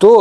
2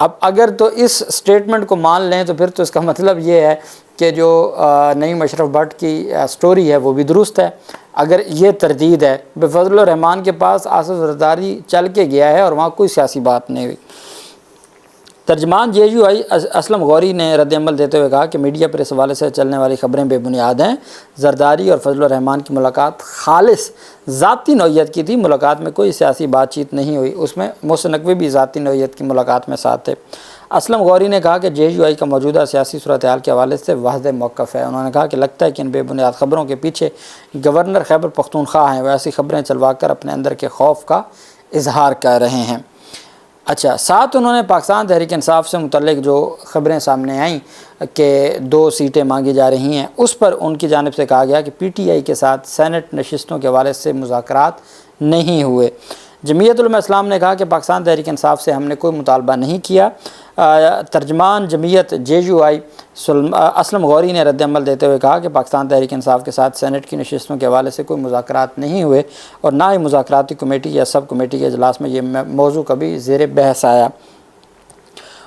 اب اگر تو اس سٹیٹمنٹ کو مان لیں تو پھر تو اس کا مطلب یہ ہے کہ جو نعیم اشرف بٹ کی سٹوری ہے وہ بھی درست ہے۔ اگر یہ تردید ہے، بفضل الرحمان کے پاس آصف زرداری چل کے گیا ہے اور وہاں کوئی سیاسی بات نہیں ہوئی۔ ترجمان JUI اسلم غوری نے رد عمل دیتے ہوئے کہا کہ میڈیا پر اس حوالے سے چلنے والی خبریں بے بنیاد ہیں۔ زرداری اور فضل الرحمان کی ملاقات خالص ذاتی نوعیت کی تھی، ملاقات میں کوئی سیاسی بات چیت نہیں ہوئی، اس میں محسن نقوی بھی ذاتی نوعیت کی ملاقات میں ساتھ تھے۔ اسلم غوری نے کہا کہ JUI کا موجودہ سیاسی صورتحال کے حوالے سے واضح موقف ہے۔ انہوں نے کہا کہ لگتا ہے کہ ان بے بنیاد خبروں کے پیچھے گورنر خیبر پختونخوا ہیں، وہ ایسی خبریں چلوا کر اپنے اندر کے خوف کا اظہار کر رہے ہیں۔ اچھا، ساتھ انہوں نے پاکستان تحریک انصاف سے متعلق جو خبریں سامنے آئیں کہ 2 سیٹیں مانگی جا رہی ہیں، اس پر ان کی جانب سے کہا گیا کہ PTI کے ساتھ سینٹ نشستوں کے حوالے سے مذاکرات نہیں ہوئے۔ جمعیت علماء اسلام نے کہا کہ پاکستان تحریک انصاف سے ہم نے کوئی مطالبہ نہیں کیا۔ ترجمان جمعیت JUI اسلم غوری نے رد عمل دیتے ہوئے کہا کہ پاکستان تحریک انصاف کے ساتھ سینٹ کی نشستوں کے حوالے سے کوئی مذاکرات نہیں ہوئے اور نہ ہی مذاکراتی کمیٹی یا سب کمیٹی کے اجلاس میں یہ موضوع کبھی زیر بحث آیا۔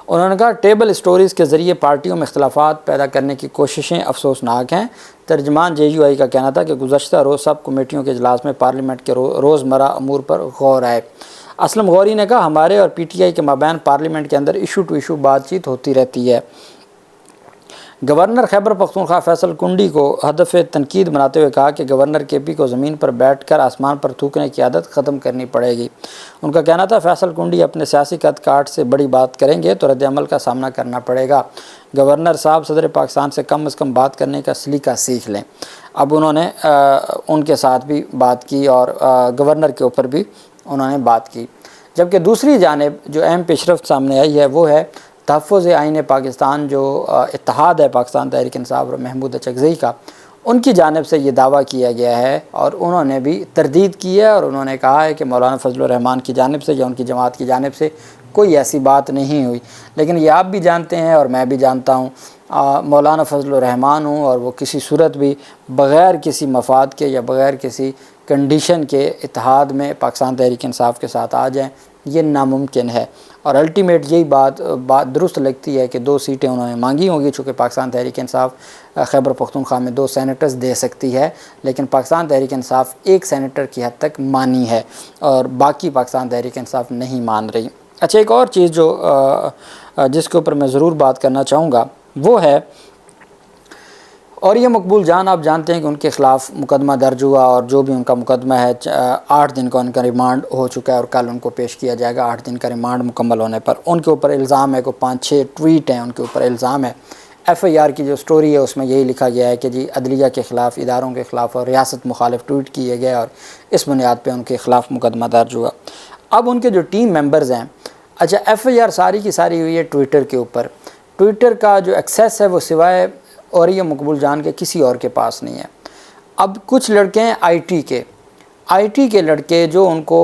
انہوں نے کہا ٹیبل سٹوریز کے ذریعے پارٹیوں میں اختلافات پیدا کرنے کی کوششیں افسوسناک ہیں۔ ترجمان JUI کا کہنا تھا کہ گزشتہ روز سب کمیٹیوں کے اجلاس میں پارلیمنٹ کے روزمرہ امور پر غور آئے۔ اسلم غوری نے کہا ہمارے اور PTI کے مابین پارلیمنٹ کے اندر ایشو ٹو ایشو بات چیت ہوتی رہتی ہے۔ گورنر خیبر پختونخوا فیصل کنڈی کو ہدف تنقید بناتے ہوئے کہا کہ گورنر KP کو زمین پر بیٹھ کر آسمان پر تھوکنے کی عادت ختم کرنی پڑے گی۔ ان کا کہنا تھا فیصل کنڈی اپنے سیاسی قد کاٹ سے بڑی بات کریں گے تو رد عمل کا سامنا کرنا پڑے گا۔ گورنر صاحب صدر پاکستان سے کم از کم بات کرنے کا سلیقہ سیکھ لیں۔ اب انہوں نے ان کے ساتھ بھی بات کی اور گورنر کے اوپر بھی انہوں نے بات کی۔ جبکہ دوسری جانب جو اہم پیش رفت سامنے آئی ہے وہ ہے تحفظ آئین پاکستان، جو اتحاد ہے پاکستان تحریک انصاف اور محمود اچکزئی کا، ان کی جانب سے یہ دعویٰ کیا گیا ہے اور انہوں نے بھی تردید کی ہے اور انہوں نے کہا ہے کہ مولانا فضل الرحمان کی جانب سے یا ان کی جماعت کی جانب سے کوئی ایسی بات نہیں ہوئی۔ لیکن یہ آپ بھی جانتے ہیں اور میں بھی جانتا ہوں، مولانا فضل الرحمان ہوں اور وہ کسی صورت بھی بغیر کسی مفاد کے یا بغیر کسی کنڈیشن کے اتحاد میں پاکستان تحریک انصاف کے ساتھ آ جائیں، یہ ناممکن ہے۔ اور الٹیمیٹ یہی بات درست لگتی ہے کہ 2 سیٹیں انہوں نے مانگی ہوں گی، چونکہ پاکستان تحریک انصاف خیبر پختونخوا میں 2 سینیٹرز دے سکتی ہے، لیکن پاکستان تحریک انصاف 1 سینیٹر کی حد تک مانی ہے اور باقی پاکستان تحریک انصاف نہیں مان رہی۔ اچھا، ایک اور چیز جو جس کے اوپر میں ضرور بات کرنا چاہوں گا وہ ہے، اور یہ مقبول جان آپ جانتے ہیں کہ ان کے خلاف مقدمہ درج ہوا اور جو بھی ان کا مقدمہ ہے 8 دن کا ان کا ریمانڈ ہو چکا ہے اور کل ان کو پیش کیا جائے گا 8 دن کا ریمانڈ مکمل ہونے پر۔ ان کے اوپر الزام ہے، کوئی 5-6 ٹویٹ ہیں ان کے اوپر الزام ہے۔ FIR کی جو سٹوری ہے اس میں یہی لکھا گیا ہے کہ جی عدلیہ کے خلاف، اداروں کے خلاف اور ریاست مخالف ٹویٹ کیے گئے اور اس بنیاد پہ ان کے خلاف مقدمہ درج ہوا۔ اب ان کے جو ٹیم ممبرز ہیں، اچھا FIR ساری کی ساری ہوئی ہے ٹویٹر کے اوپر۔ ٹویٹر کا جو ایکسیس ہے وہ سوائے اور یہ مقبول جان کے کسی اور کے پاس نہیں ہے۔ اب کچھ لڑکے ہیں آئی ٹی کے لڑکے جو ان کو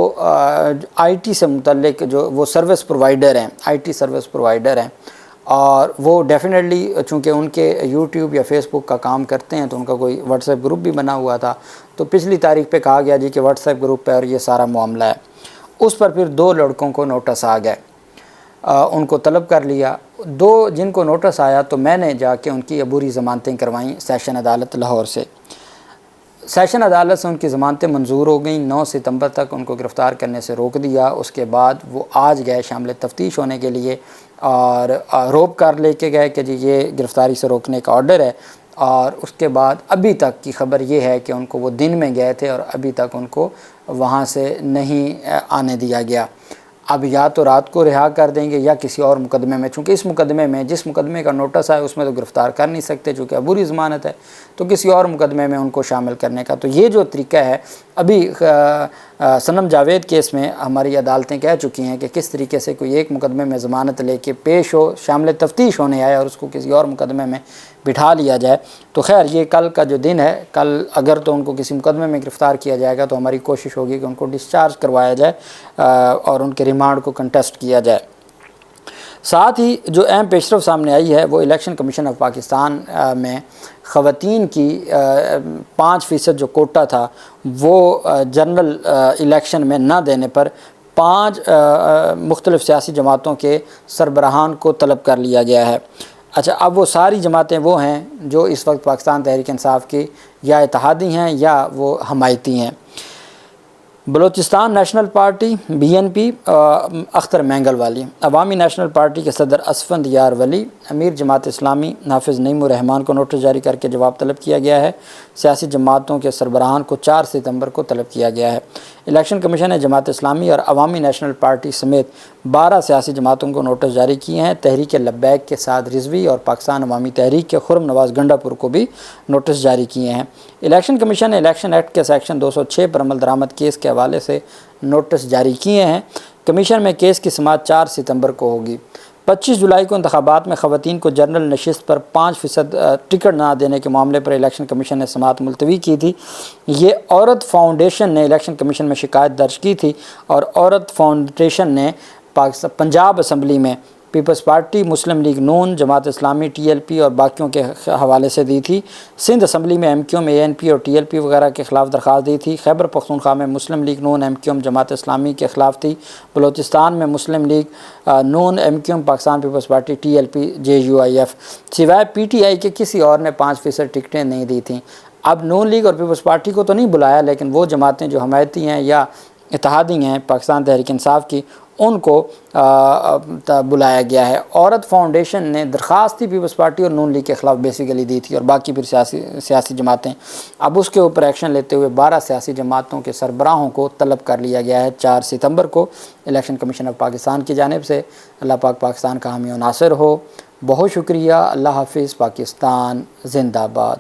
IT سے متعلق جو وہ سروس پرووائڈر ہیں، IT سروس پرووائڈر ہیں، اور وہ ڈیفینیٹلی چونکہ ان کے YouTube یا فیس بک کا کام کرتے ہیں تو ان کا کوئی واٹس ایپ گروپ بھی بنا ہوا تھا، تو پچھلی تاریخ پہ کہا گیا جی کہ واٹس ایپ گروپ پہ اور یہ سارا معاملہ ہے۔ اس پر پھر 2 لڑکوں کو نوٹس آ گئے، ان کو طلب کر لیا۔ 2 جن کو نوٹس آیا تو میں نے جا کے ان کی عبوری ضمانتیں کروائیں سیشن عدالت لاہور سے۔ سیشن عدالت سے ان کی ضمانتیں منظور ہو گئیں۔ 9 ستمبر تک ان کو گرفتار کرنے سے روک دیا۔ اس کے بعد وہ آج گئے شامل تفتیش ہونے کے لیے اور روب کار لے کے گئے کہ جی یہ گرفتاری سے روکنے کا آرڈر ہے، اور اس کے بعد ابھی تک کی خبر یہ ہے کہ ان کو وہ دن میں گئے تھے اور ابھی تک ان کو وہاں سے نہیں آنے دیا گیا۔ اب یا تو رات کو رہا کر دیں گے یا کسی اور مقدمے میں، چونکہ اس مقدمے میں جس مقدمے کا نوٹس ہے اس میں تو گرفتار کر نہیں سکتے چونکہ عبوری ضمانت ہے، تو کسی اور مقدمے میں ان کو شامل کرنے کا۔ تو یہ جو طریقہ ہے، ابھی صنم جاوید کیس میں ہماری عدالتیں کہہ چکی ہیں کہ کس طریقے سے کوئی ایک مقدمے میں ضمانت لے کے پیش ہو، شامل تفتیش ہونے آئے اور اس کو کسی اور مقدمے میں بٹھا لیا جائے۔ تو خیر یہ کل کا جو دن ہے، کل اگر تو ان کو کسی مقدمے میں گرفتار کیا جائے گا تو ہماری کوشش ہوگی کہ ان کو ڈسچارج کروایا جائے اور ان کے ریمانڈ کو کنٹیسٹ کیا جائے۔ ساتھ ہی جو اہم پیش رفت سامنے آئی ہے وہ الیکشن کمیشن آف پاکستان میں خواتین کی 5% جو کوٹا تھا وہ جنرل الیکشن میں نہ دینے پر 5 مختلف سیاسی جماعتوں کے سربراہان کو طلب کر لیا گیا ہے۔ اچھا، اب وہ ساری جماعتیں وہ ہیں جو اس وقت پاکستان تحریک انصاف کی یا اتحادی ہیں یا وہ حمایتی ہیں۔ Balochistan national party BNP Akhtar Mengal والی، عوامی نیشنل پارٹی کے صدر اسفند یار ولی، امیر جماعت اسلامی نافذ نعیم الرحمان کو نوٹس جاری کر کے جواب طلب کیا گیا ہے۔ سیاسی جماعتوں کے سربراہان کو 4 ستمبر کو طلب کیا گیا ہے۔ الیکشن کمیشن نے جماعت اسلامی اور عوامی نیشنل پارٹی سمیت 12 سیاسی جماعتوں کو نوٹس جاری کیے ہیں۔ تحریک لبیک کے سعد رضوی اور پاکستان عوامی تحریک کے خرم نواز گنڈا پور کو بھی نوٹس جاری کیے ہیں۔ الیکشن کمیشن نے الیکشن ایکٹ کے سیکشن 206 پر عمل درآمد کیس کے حوالے سے نوٹس جاری کیے ہیں۔ کمیشن میں کیس کی سماعت 4 ستمبر کو ہوگی۔ 25 جولائی کو انتخابات میں خواتین کو جنرل نشست پر 5% ٹکٹ نہ دینے کے معاملے پر الیکشن کمیشن نے سماعت ملتوی کی تھی۔ یہ عورت فاؤنڈیشن نے الیکشن کمیشن میں شکایت درج کی تھی اور عورت فاؤنڈیشن نے پنجاب اسمبلی میں پیپلز پارٹی، مسلم لیگ نون، جماعت اسلامی، TLP اور باقیوں کے حوالے سے دی تھی۔ سندھ اسمبلی میں MQM، ANP اور TLP وغیرہ کے خلاف درخواست دی تھی۔ خیبر پختونخوا میں مسلم لیگ نون، MQM، جماعت اسلامی کے خلاف تھی۔ بلوچستان میں مسلم لیگ نون، MQM، Pakistan Peoples Party, TLP، JUIF سوائے PTI کے کسی اور نے 5% ٹکٹیں نہیں دی تھیں۔ اب نون لیگ اور پیپلز پارٹی کو تو نہیں بلایا، لیکن وہ جماعتیں جو حمایتی ہیں یا اتحادی ہیں پاکستان تحریک انصاف کی، ان کو بلایا گیا ہے۔ عورت فاؤنڈیشن نے درخواست تھی پیپلز پارٹی اور نون لیگ کے خلاف بیسیکلی دی تھی، اور باقی پھر سیاسی جماعتیں۔ اب اس کے اوپر ایکشن لیتے ہوئے 12 سیاسی جماعتوں کے سربراہوں کو طلب کر لیا گیا ہے 4 ستمبر کو الیکشن کمیشن آف پاکستان کی جانب سے۔ اللہ پاک پاکستان کا حامی و ناصر ہو۔ بہت شکریہ۔ اللہ حافظ۔ پاکستان زندہ باد۔